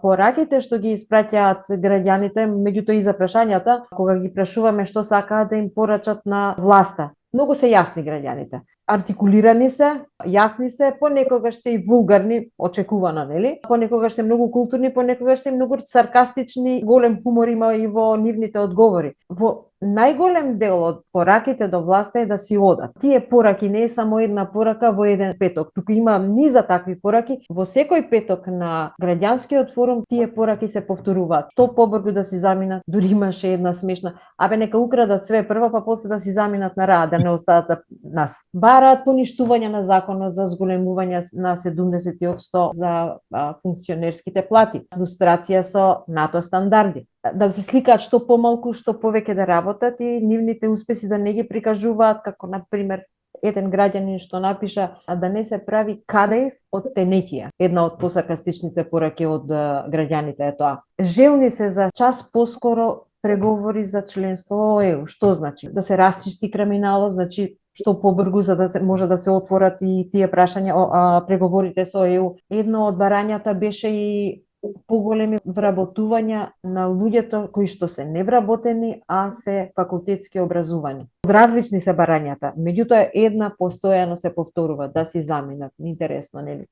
пораките што ги испраќаат граѓаните, меѓутоа и за прашањата, кога ги прашуваме што сакаат да им порачат на власта. Многу се јасни граѓаните. Артикулирани се, јасни се, понекогаш се и вулгарни, очекувано, нели? Понекогаш се многу културни, понекогаш се многу саркастични, голем хумор има и во нивните одговори. Во најголем дел од пораките до власта е да си одат. Тие пораки не е само една порака во еден петок, туку има низа такви пораки. Во секој петок на граѓанскиот форум тие пораки се повторуваат. Што побрзо да си заминат, дури имаше една смешна, абе нека украдат све прво, па после да си заминат на рад, да не остават нас. Бараат поништување на законот за зголемување на 70% за функционерските плати, фрустрација со НАТО стандарди, да се сликаат што помалку, што повеќе да работат и нивните успеси да не ги прикажуваат, како на пример еден граѓанин што напиша да не се прави кадаев од тенекија. Една од посаркастичните пораки од граѓаните е тоа. Желни се за час поскоро преговори за членство во ЕУ. Што значи? Да се расчисти криминалот, значи што побрзо за да се може да се отворат и тие прашања, преговорите со ЕУ. Едно од барањата беше и поголеми вработувања на луѓето кои што се невработени, а се факултетски образувани. Различни се барањата, меѓутоа една постојано се повторува, да си заминат. Интересно, нели?